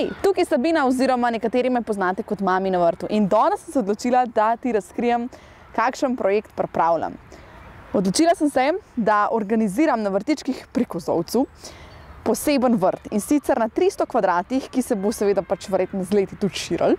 Hej, tukaj Sabina oziroma nekateri me poznate kot Mami na vrtu in danes sem se odločila, da ti razkrijem, kakšen projekt pripravljam. Odločila sem se, da organiziram na vrtičkih pri Kozolcu poseben vrt in sicer na 300 kvadratih, ki se bo seveda verjetno z leti tudi širil.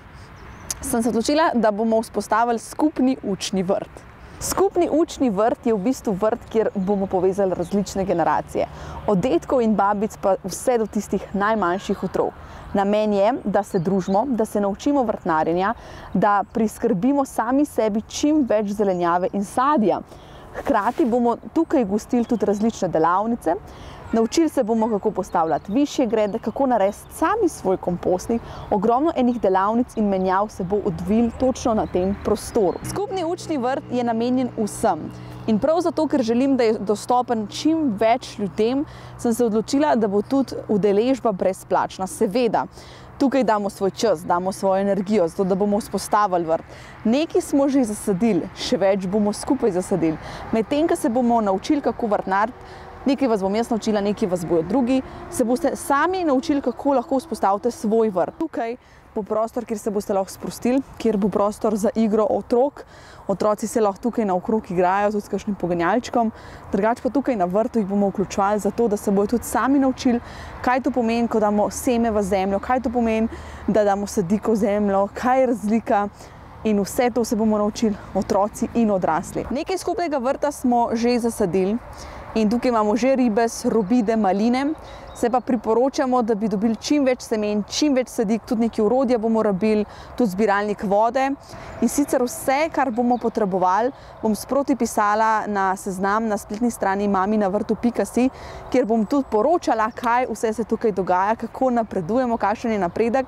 Sem se odločila, da bomo vzpostavili skupni učni vrt. Skupni učni vrt je v bistvu vrt, kjer bomo povezali različne generacije. Od dedkov in babic pa vse do tistih najmanjših otrok. Namen je, da se družimo, da se naučimo vrtnarjenja, da priskrbimo sami sebi čim več zelenjave in sadja. Hkrati bomo tukaj gostili tudi različne delavnice. Naučili se bomo, kako postavljati višje grede, kako narediti sami svoj kompostnik. Ogromno enih delavnic in menjav se bo odvil točno na tem prostoru. Skupni učni vrt je namenjen vsem. In prav zato, ker želim, da je dostopen čim več ljudem, sem se odločila, da bo tudi udeležba brezplačna. Seveda, tukaj damo svoj čas, damo svojo energijo, zato da bomo vzpostavili vrt. Nekaj smo že zasadili, še več bomo skupaj zasadili. Medtem, ko se bomo naučili, kako vrtnariti, nekaj vas bom jaz naučila, nekaj vas bojo drugi, se boste sami naučili, kako lahko vzpostavite svoj vrt. Tukaj bo prostor, kjer se boste lahko sprostili, kjer bo prostor za igro otrok. Otroci se lahko tukaj naokrog igrajo tudi s kakšnim poganjalčkom. Drugače pa tukaj na vrtu jih bomo vključevali zato, da se bojo tudi sami naučili, kaj to pomeni, ko damo seme v zemljo, kaj to pomeni, da damo sadiko v zemljo, kaj je razlika. In vse to se bomo naučili otroci in odrasli. Nekaj skupnega vrta smo že zasadili. In tukaj imamo že ribez, robide, maline. Se pa priporočamo, da bi dobili čim več semen, čim več sadik, tudi nekaj orodja bomo rabili, tudi zbiralnik vode. In sicer vse, kar bomo potrebovali, bom sproti pisala na seznam na spletni strani maminavrtu.si, kjer bom tudi poročala, kaj vse se tukaj dogaja, kako napredujemo, kakšen je napredek.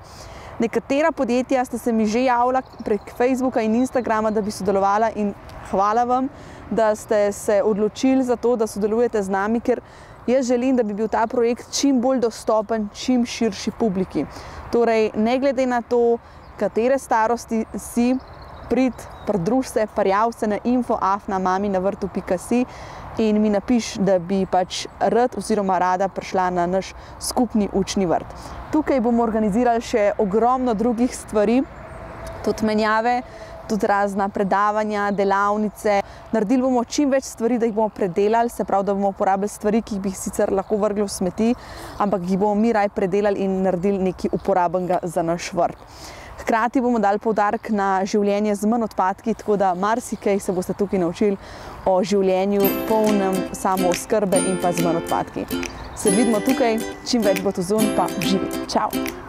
Nekatera podjetja sta se mi že javila prek Facebooka in Instagrama, da bi sodelovala in hvala vam, da ste se odločili za to, da sodelujete z nami, ker jaz želim, da bi bil ta projekt čim bolj dostopen, čim širši publiki. Torej, ne glede na to, katere starosti si, pridruž se, prijav se na info@maminavrtu.si in mi napiš, da bi rad oziroma rada prišla na naš skupni učni vrt. Tukaj bomo organizirali še ogromno drugih stvari, tudi menjave, tudi razna predavanja, delavnice. Naredili bomo čim več stvari, da jih bomo predelali, se pravi, da bomo uporabili stvari, ki bi jih sicer lahko vrgli v smeti, ampak jih bomo mi raj predelali in naredili nekaj uporabnega za naš vrt. Hkrati bomo dali poudarek na življenje z manj odpadki, tako da marsikaj se boste tukaj naučili o življenju polnem samooskrbe in pa z manj odpadki. Se vidimo tukaj, čim več bo to zunaj, pa živi. Čau!